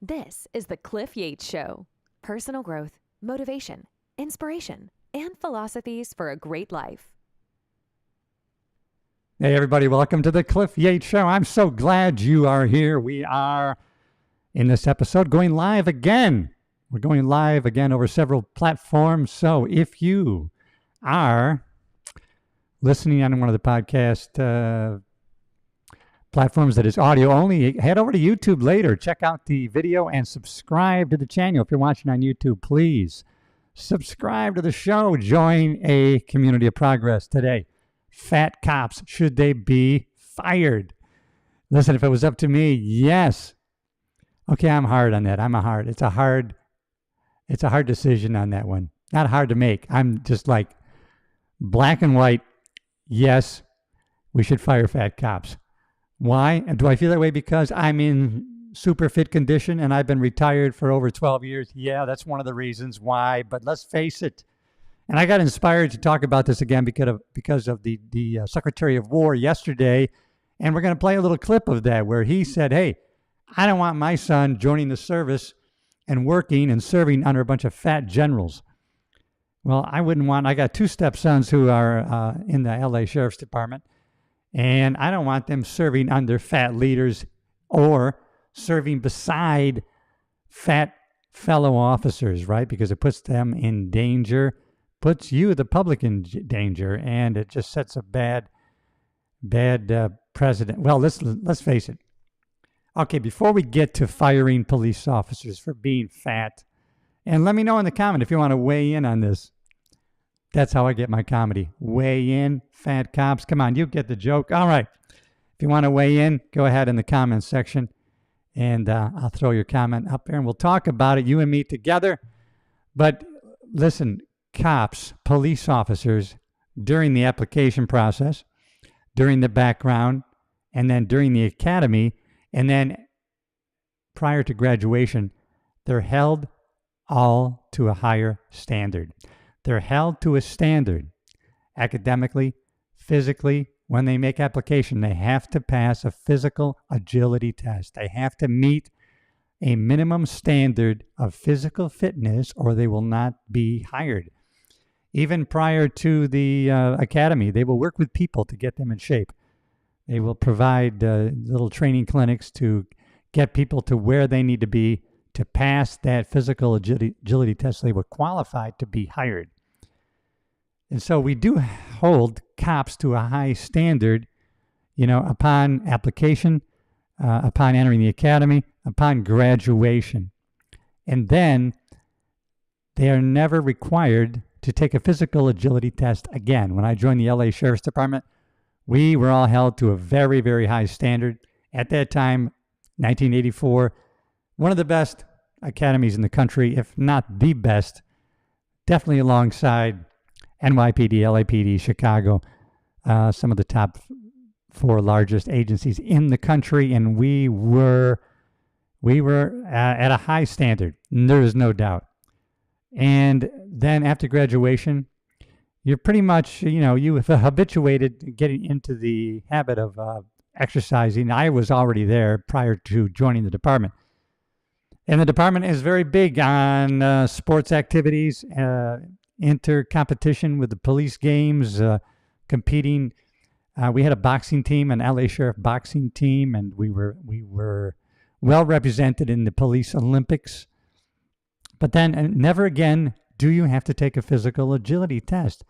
This is the Cliff Yates Show. Personal growth, motivation, inspiration, and philosophies for a great life. Hey, everybody. Welcome to the Cliff Yates Show. I'm so glad you are here. We are, in this episode, going live again. We're going live again over several platforms. So if you are listening on one of the podcast platforms that is audio only, head over to YouTube later. Check out the video and subscribe to the channel. If you're watching on YouTube, please subscribe to the show. Join a community of progress today. Fat cops, should they be fired? Listen, if it was up to me, yes. Okay, I'm hard on that. It's a hard decision on that one. Not hard to make. I'm just like black and white. Yes, we should fire fat cops. Why? And do I feel that way because I'm in super fit condition and I've been retired for over 12 years? Yeah, that's one of the reasons why. But let's face it. And I got inspired to talk about this again because of the Secretary of War yesterday. And we're going to play a little clip of that where he said, hey, I don't want my son joining the service and working and serving under a bunch of fat generals. Well, I got two stepsons who are in the LA Sheriff's Department. And I don't want them serving under fat leaders or serving beside fat fellow officers, right? Because it puts them in danger, puts you, the public, in danger, and it just sets a bad precedent. Well, let's face it. Okay, before we get to firing police officers for being fat, and let me know in the comment if you want to weigh in on this. That's how I get my comedy. Weigh in, fat cops. Come on, you get the joke. All right. If you want to weigh in, go ahead in the comments section, and I'll throw your comment up there, and we'll talk about it, you and me together. But listen, cops, police officers, during the application process, during the background, and then during the academy, and then prior to graduation, they're held all to a higher standard. They're held to a standard academically, physically. When they make application, they have to pass a physical agility test. They have to meet a minimum standard of physical fitness or they will not be hired. Even prior to the academy, they will work with people to get them in shape. They will provide little training clinics to get people to where they need to be to pass that physical agility test. They were qualified to be hired. And so we do hold cops to a high standard, upon application, upon entering the academy, upon graduation. And then they are never required to take a physical agility test again. When I joined the LA Sheriff's Department, we were all held to a very, very high standard. At that time, 1984, one of the best academies in the country, if not the best, definitely alongside NYPD, LAPD, Chicago, some of the top 4 largest agencies in the country, and we were at a high standard. There is no doubt. And then after graduation, you're pretty much, you have habituated getting into the habit of exercising. I was already there prior to joining the department. And the department is very big on sports activities, inter-competition with the police games, competing. We had a boxing team, an LA Sheriff boxing team, and we were well represented in the police Olympics. But then never again do you have to take a physical agility test.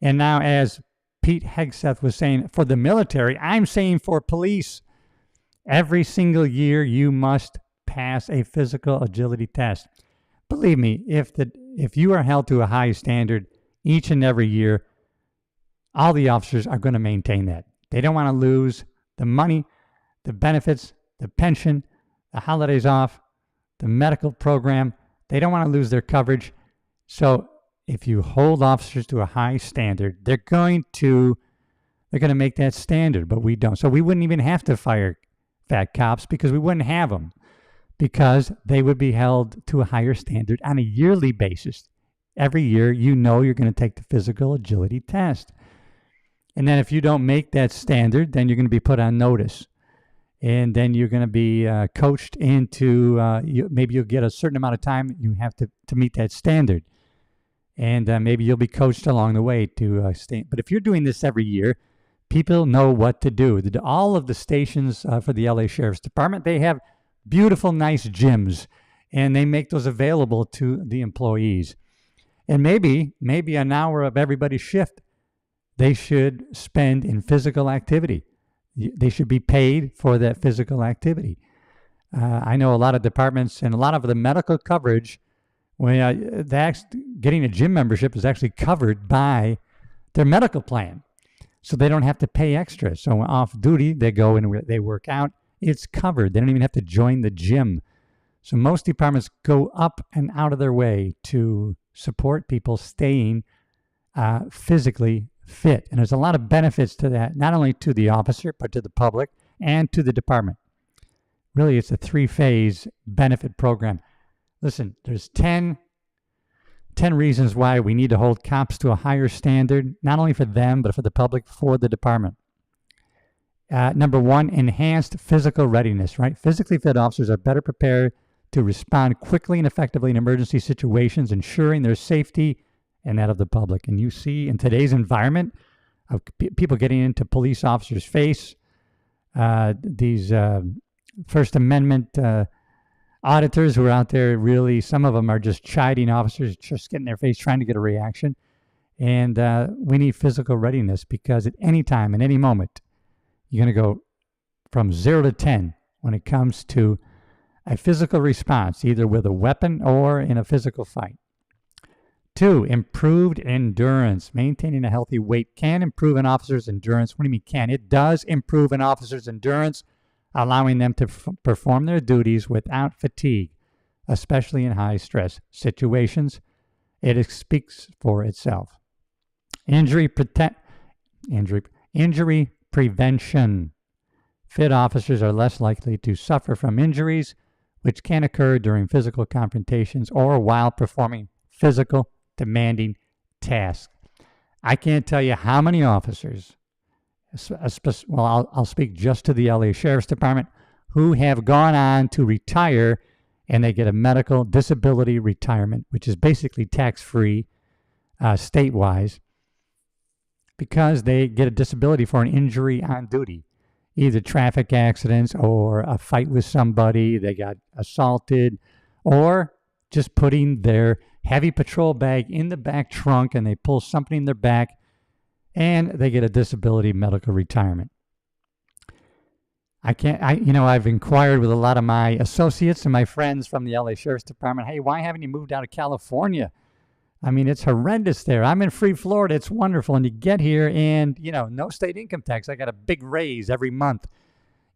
And now, as Pete Hegseth was saying, for the military, I'm saying for police, every single year you must pass a physical agility test. Believe me, if you are held to a high standard each and every year, all the officers are going to maintain that. They don't want to lose the money, the benefits, the pension, the holidays off, the medical program. They don't want to lose their coverage. So if you hold officers to a high standard, they're going to make that standard, but we don't. So we wouldn't even have to fire fat cops because we wouldn't have them, because they would be held to a higher standard on a yearly basis. Every year, you're going to take the physical agility test. And then if you don't make that standard, then you're going to be put on notice. and then you're going to be coached into maybe you'll get a certain amount of time you have to meet that standard. And maybe you'll be coached along the way to stay. But if you're doing this every year, people know what to do. All of the stations for the LA Sheriff's Department, they have beautiful, nice gyms, and they make those available to the employees. And maybe an hour of everybody's shift, they should spend in physical activity. They should be paid for that physical activity. I know a lot of departments and a lot of the medical coverage, when getting a gym membership is actually covered by their medical plan. So they don't have to pay extra. So off duty, they go and they work out. It's covered. They don't even have to join the gym. So most departments go up and out of their way to support people staying physically fit. And there's a lot of benefits to that, not only to the officer, but to the public and to the department. Really, it's a 3-phase benefit program. Listen, there's 10 reasons why we need to hold cops to a higher standard, not only for them, but for the public, for the department. Number 1, enhanced physical readiness, right? Physically fit officers are better prepared to respond quickly and effectively in emergency situations, ensuring their safety and that of the public. And you see in today's environment of people getting into police officers' face, these First Amendment auditors who are out there, really, some of them are just chiding officers, just getting their face, trying to get a reaction. And we need physical readiness, because at any time, at any moment, you're going to go from 0 to 10 when it comes to a physical response, either with a weapon or in a physical fight. 2, improved endurance. Maintaining a healthy weight can improve an officer's endurance. What do you mean can? It does improve an officer's endurance, allowing them to perform their duties without fatigue, especially in high-stress situations. It speaks for itself. Injury prevention. Fit officers are less likely to suffer from injuries, which can occur during physical confrontations or while performing physical, demanding tasks. I can't tell you how many officers, I'll speak just to the LA Sheriff's Department, who have gone on to retire, and they get a medical disability retirement, which is basically tax-free state-wise, because they get a disability for an injury on duty, either traffic accidents or a fight with somebody, they got assaulted, or just putting their heavy patrol bag in the back trunk and they pull something in their back and they get a disability medical retirement. I've inquired with a lot of my associates and my friends from the LA Sheriff's Department, hey, why haven't you moved out of California? I mean, it's horrendous there. I'm in Free Florida. It's wonderful. And you get here and, no state income tax. I got a big raise every month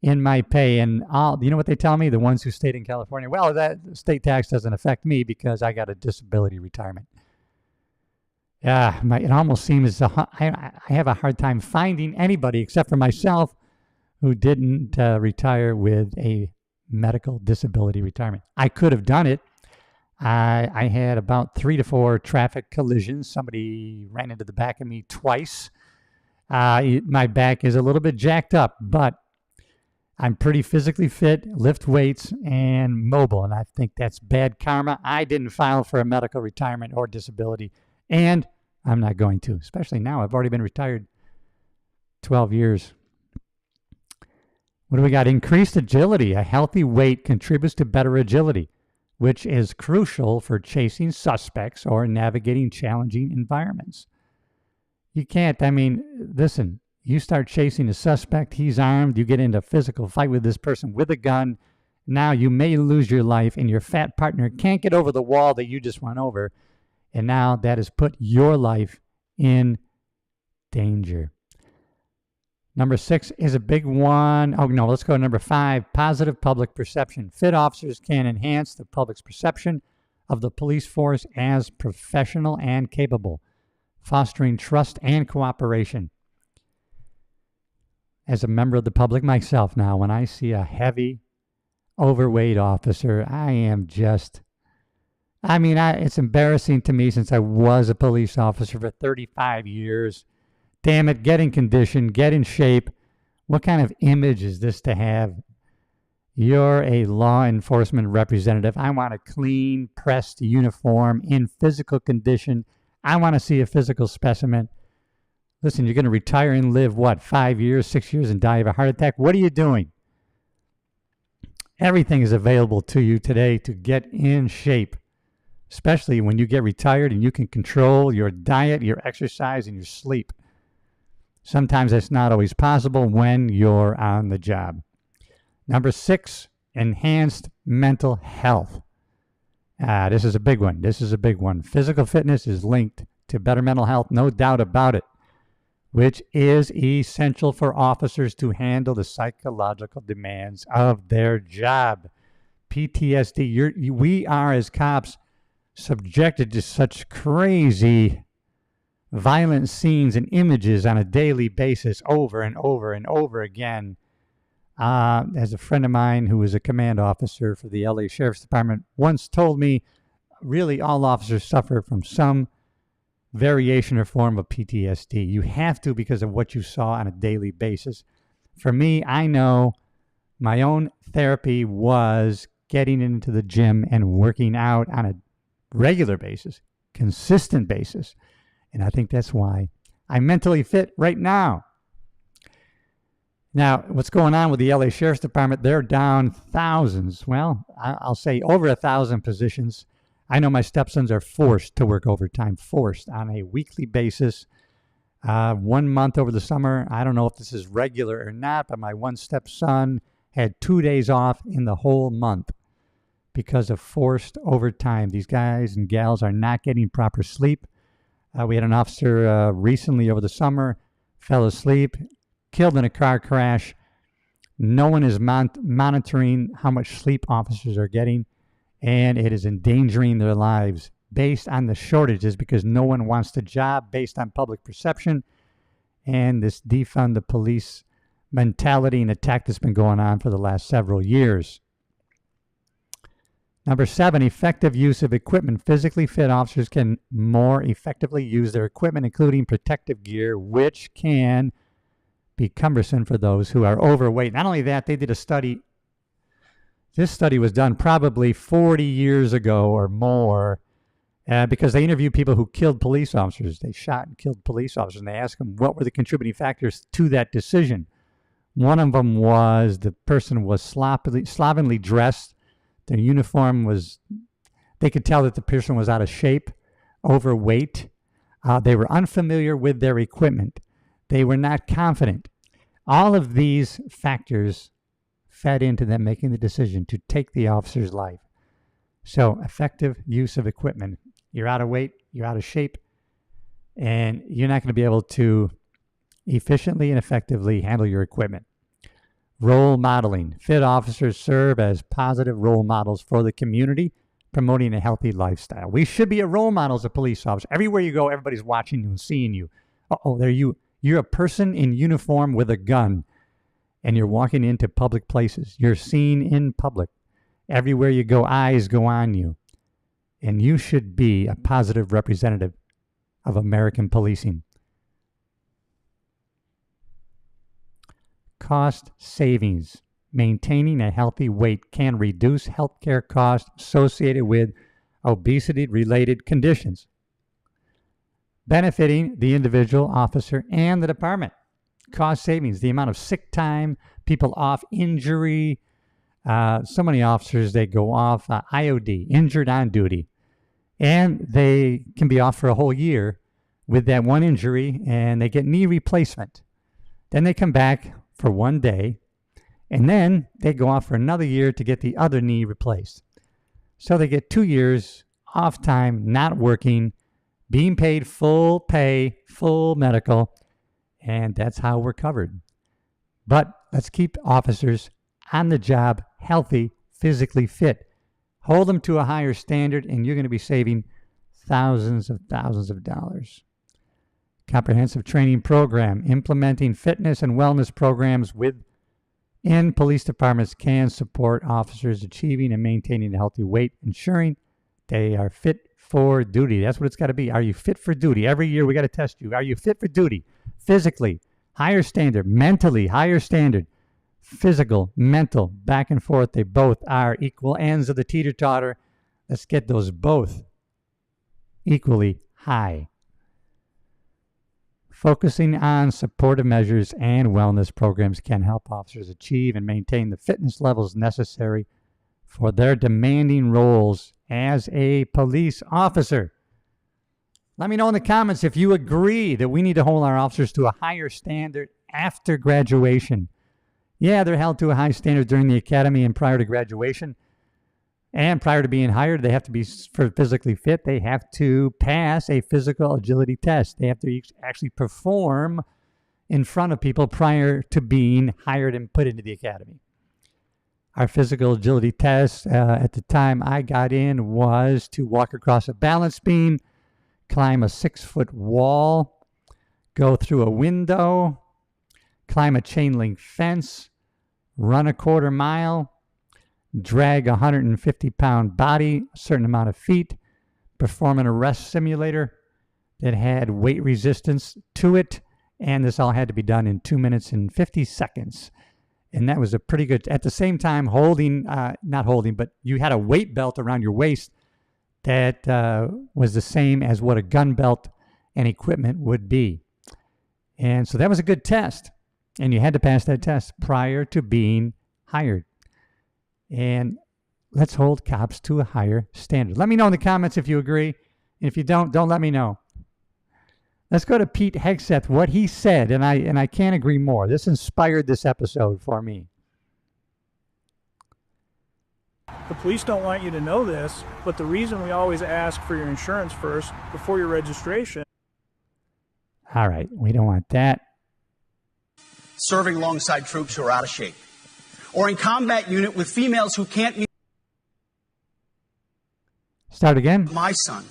in my pay. And you know what they tell me? The ones who stayed in California, well, that state tax doesn't affect me because I got a disability retirement. It almost seems I have a hard time finding anybody except for myself who didn't retire with a medical disability retirement. I could have done it. I had about 3 to 4 traffic collisions. Somebody ran into the back of me twice. My back is a little bit jacked up, but I'm pretty physically fit, lift weights, and mobile, and I think that's bad karma. I didn't file for a medical retirement or disability, and I'm not going to, especially now. I've already been retired 12 years. What do we got? Increased agility. A healthy weight contributes to better agility, which is crucial for chasing suspects or navigating challenging environments. You can't, listen, you start chasing a suspect, he's armed, you get into a physical fight with this person with a gun. Now you may lose your life and your fat partner can't get over the wall that you just went over. And now that has put your life in danger. Number 6 is a big one. Oh, no, let's go to number 5, positive public perception. Fit officers can enhance the public's perception of the police force as professional and capable, fostering trust and cooperation. As a member of the public myself now, when I see a heavy, overweight officer, it's embarrassing to me since I was a police officer for 35 years. Damn it, get in condition, get in shape, What kind of image is this to have? You're a law enforcement representative. I want a clean, pressed uniform in physical condition. I want to see a physical specimen. Listen, you're going to retire and live, 5 years, 6 years, and die of a heart attack? What are you doing? Everything is available to you today to get in shape, especially when you get retired and you can control your diet, your exercise, and your sleep. Sometimes that's not always possible when you're on the job. Number 6, enhanced mental health. This is a big one. Physical fitness is linked to better mental health, no doubt about it, which is essential for officers to handle the psychological demands of their job. PTSD, we are as cops subjected to such crazy violent scenes and images on a daily basis over and over and over again. As a friend of mine who was a command officer for the LA Sheriff's Department once told me, really all officers suffer from some variation or form of PTSD. You have to, because of what you saw on a daily basis. For me, I know my own therapy was getting into the gym and working out on a regular basis, consistent basis. And I think that's why I'm mentally fit right now. Now, what's going on with the LA Sheriff's Department? They're down thousands. Well, I'll say over 1,000 positions. I know my stepsons are forced to work overtime, forced on a weekly basis. 1 month over the summer, I don't know if this is regular or not, but my one stepson had 2 days off in the whole month because of forced overtime. These guys and gals are not getting proper sleep. We had an officer recently over the summer, fell asleep, killed in a car crash. No one is monitoring how much sleep officers are getting, and it is endangering their lives based on the shortages because no one wants the job, based on public perception and this defund the police mentality and attack that's been going on for the last several years. Number 7, effective use of equipment. Physically fit officers can more effectively use their equipment, including protective gear, which can be cumbersome for those who are overweight. Not only that, they did a study. This study was done probably 40 years ago or more because they interviewed people who killed police officers. They shot and killed police officers, and they asked them what were the contributing factors to that decision. One of them was the person was slovenly dressed. Their uniform was, they could tell that the person was out of shape, overweight. They were unfamiliar with their equipment. They were not confident. All of these factors fed into them making the decision to take the officer's life. So effective use of equipment. You're out of weight, you're out of shape, and you're not going to be able to efficiently and effectively handle your equipment. Role modeling. Fit officers serve as positive role models for the community, promoting a healthy lifestyle. We should be a role model as a police officer. Everywhere you go, everybody's watching you and seeing you. There you. You're a person in uniform with a gun, and you're walking into public places. You're seen in public. Everywhere you go, eyes go on you. And you should be a positive representative of American policing. Cost savings. Maintaining a healthy weight can reduce healthcare costs associated with obesity-related conditions, benefiting the individual officer and the department. Cost savings, the amount of sick time, people off injury. So many officers, they go off IOD, injured on duty, and they can be off for a whole year with that one injury, and they get knee replacement. Then they come back for 1 day, and then they go off for another year to get the other knee replaced. So they get 2 years off time, not working, being paid full pay, full medical, and that's how we're covered. But let's keep officers on the job, healthy, physically fit. Hold them to a higher standard, and you're going to be saving thousands of dollars. Comprehensive training program. Implementing fitness and wellness programs within police departments can support officers achieving and maintaining a healthy weight, ensuring they are fit for duty. That's what it's got to be. Are you fit for duty? Every year we got to test you. Are you fit for duty? Physically, Higher standard, mentally, higher standard. Physical, mental, back and forth. They both are equal ends of the teeter-totter. Let's get those both equally high. Focusing on supportive measures and wellness programs can help officers achieve and maintain the fitness levels necessary for their demanding roles as a police officer. Let me know in the comments if you agree that we need to hold our officers to a higher standard after graduation. Yeah, they're held to a high standard during the academy and prior to graduation. And prior to being hired, they have to be physically fit. They have to pass a physical agility test. They have to actually perform in front of people prior to being hired and put into the academy. Our physical agility test at the time I got in was to walk across a balance beam, climb a 6-foot wall, go through a window, climb a chain link fence, run a 1/4 mile, drag a 150-pound body a certain amount of feet, perform an arrest simulator that had weight resistance to it, and this all had to be done in 2 minutes and 50 seconds. And that was a pretty good, at the same time not holding, but you had a weight belt around your waist that was the same as what a gun belt and equipment would be. And so that was a good test. And you had to pass that test prior to being hired. And let's hold cops to a higher standard. Let me know in the comments if you agree. And if you don't let me know. Let's go to Pete Hegseth, what he said, and I can't agree more. This inspired this episode for me. The police don't want you to know this, but the reason we always ask for your insurance first before your registration. All right, we don't want that. Serving alongside troops who are out of shape, or in combat unit with females who can't meet. Start again. My son,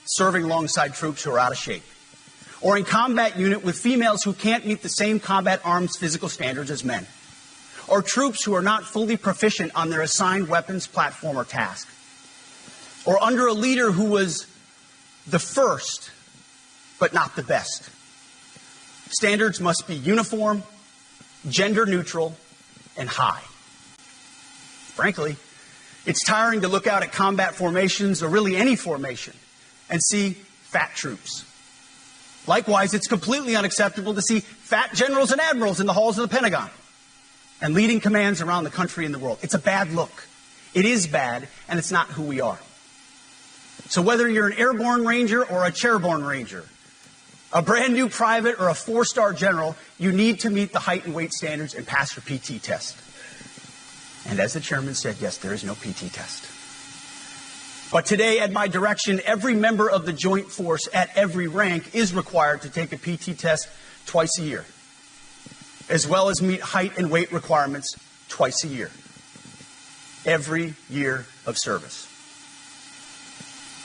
serving alongside troops who are out of shape, or in combat unit with females who can't meet the same combat arms physical standards as men, or troops who are not fully proficient on their assigned weapons, platform, or task, or under a leader who was the first, but not the best. Standards must be uniform, gender neutral, and high. Frankly, it's tiring to look out at combat formations, or really any formation, and see fat troops. Likewise, it's completely unacceptable to see fat generals and admirals in the halls of the Pentagon and leading commands around the country and the world. It's a bad look. It is bad, and it's not who we are. So whether you're an airborne ranger or a chairborne ranger, a brand new private or a 4-star general, you need to meet the height and weight standards and pass your PT test. And as the chairman said, yes, there is no PT test. But today, at my direction, every member of the Joint Force at every rank is required to take a PT test twice a year, as well as meet height and weight requirements twice a year, every year of service.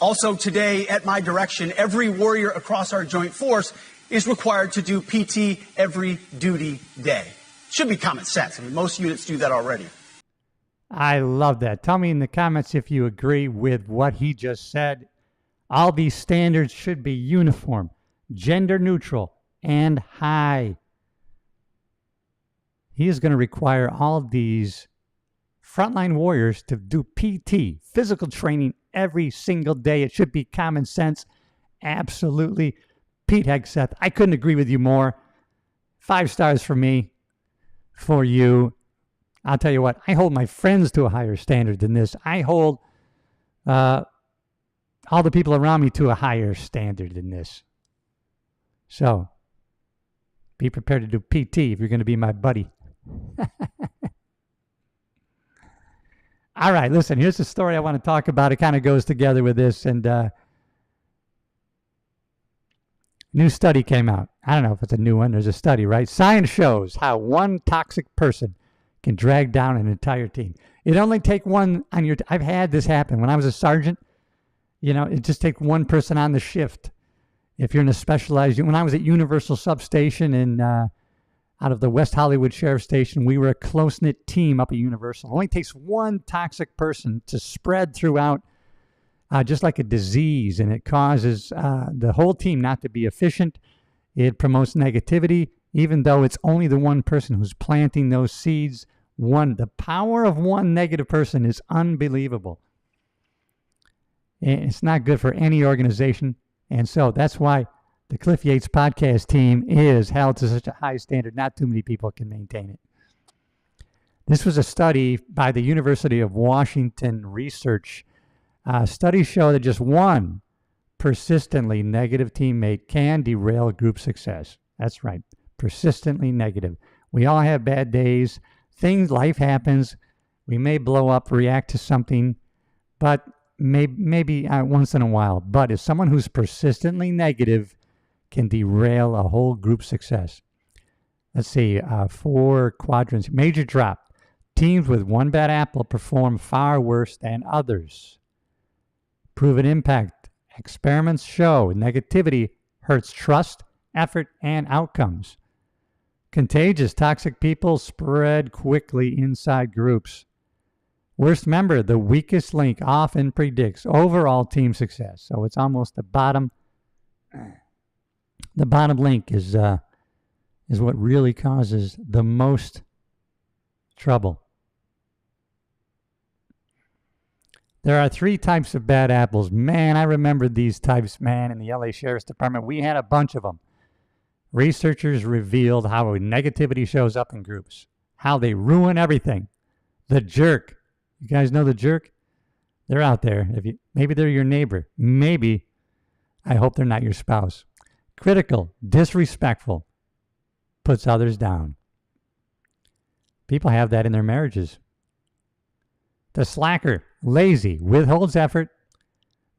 Also today, at my direction, every warrior across our Joint Force is required to do PT every duty day. Should be common sense. I mean, most units do that already. I love that. Tell me in the comments if you agree with what he just said. All these standards should be uniform, gender neutral, and high. He is going to require all of these frontline warriors to do PT, physical training, every single day. It should be common sense. Absolutely. Pete Hegseth, I couldn't agree with you more. 5 stars for me, for you. I'll tell you what, I hold my friends to a higher standard than this. I hold all the people around me to a higher standard than this. So, be prepared to do PT if you're going to be my buddy. All right, listen, here's the story I want to talk about. It kind of goes together with this. And new study came out. I don't know if it's a new one. There's a study, right? Science shows how one toxic person can drag down an entire team. It only take one on your... I've had this happen. When I was a sergeant, you know, it just take one person on the shift. If you're in a specialized... When I was at Universal Substation in out of the West Hollywood Sheriff Station, we were a close-knit team up at Universal. It only takes one toxic person to spread throughout just like a disease, and it causes the whole team not to be efficient. It promotes negativity, even though it's only the one person who's planting those seeds. The power of one negative person is unbelievable. And it's not good for any organization. And so that's why the Cliff Yates podcast team is held to such a high standard. Not too many people can maintain it. This was a study by the University of Washington research. Studies show that just one persistently negative teammate can derail group success. That's right. Persistently negative. We all have bad days. Life happens. We may blow up, react to something, but maybe once in a while. But if someone who's persistently negative can derail a whole group success. Let's see, 4 quadrants. Major drop. Teams with one bad apple perform far worse than others. Proven impact. Experiments show negativity hurts trust, effort, and outcomes. Contagious, toxic people spread quickly inside groups. Worst member, the weakest link, often predicts overall team success. So it's almost the bottom. The bottom link is what really causes the most trouble. There are 3 types of bad apples. Man, I remember these types, man, in the LA Sheriff's Department. We had a bunch of them. Researchers revealed how negativity shows up in groups, how they ruin everything. The jerk. You guys know the jerk? They're out there. Maybe they're your neighbor. Maybe, I hope they're not your spouse. Critical, disrespectful, puts others down. People have that in their marriages. The slacker, lazy, withholds effort,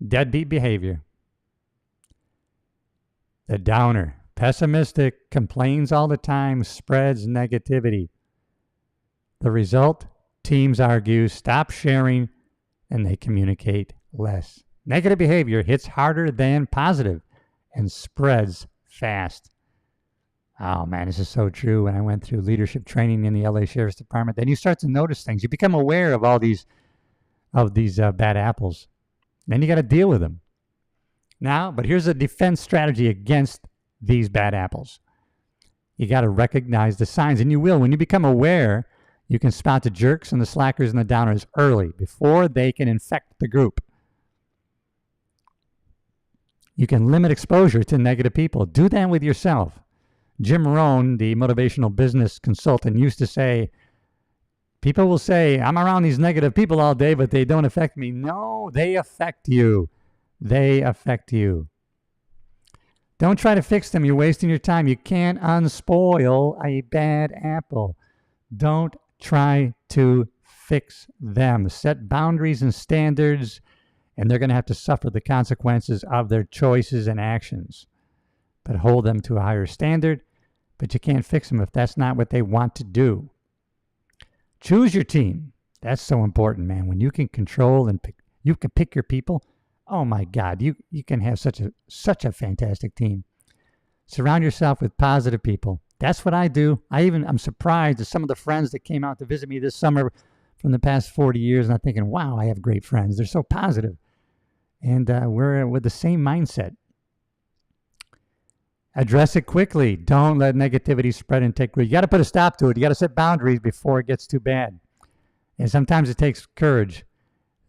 deadbeat behavior. The downer, pessimistic, complains all the time, spreads negativity. The result, teams argue, stop sharing, and they communicate less. Negative behavior hits harder than positive and spreads fast. Oh man, this is so true. When I went through leadership training in the LA Sheriff's Department, then you start to notice things. You become aware of all these bad apples. Then you got to deal with them. Now, but here's a defense strategy against these bad apples. You got to recognize the signs, and you will. When you become aware, you can spot the jerks and the slackers and the downers early, before they can infect the group. You can limit exposure to negative people. Do that with yourself. Jim Rohn, the motivational business consultant, used to say, people will say, I'm around these negative people all day, but they don't affect me. No, they affect you. They affect you. Don't try to fix them. You're wasting your time. You can't unspoil a bad apple. Don't try to fix them. Set boundaries and standards, and they're going to have to suffer the consequences of their choices and actions. But hold them to a higher standard, but you can't fix them if that's not what they want to do. Choose your team. That's so important, man. When you can control and you can pick your people, oh my God, you can have such a fantastic team. Surround yourself with positive people. That's what I do. I'm surprised at some of the friends that came out to visit me this summer from the past 40 years, and I'm thinking, wow, I have great friends. They're so positive. And we're with the same mindset. Address it quickly. Don't let negativity spread and take root. You got to put a stop to it. You got to set boundaries before it gets too bad. And sometimes it takes courage.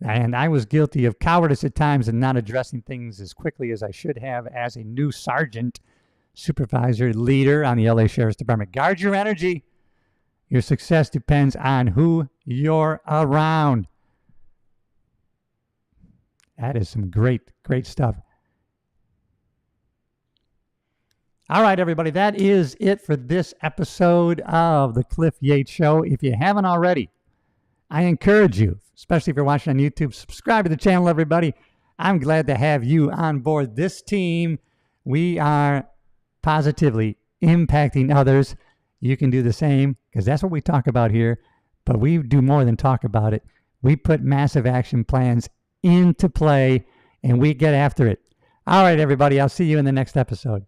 And I was guilty of cowardice at times and not addressing things as quickly as I should have as a new sergeant, supervisor, leader on the LA Sheriff's Department. Guard your energy. Your success depends on who you're around. That is some great, great stuff. All right, everybody, that is it for this episode of The Cliff Yates Show. If you haven't already, I encourage you, especially if you're watching on YouTube, subscribe to the channel, everybody. I'm glad to have you on board this team. We are positively impacting others. You can do the same, because that's what we talk about here. But we do more than talk about it. We put massive action plans into play, and we get after it. All right, everybody, I'll see you in the next episode.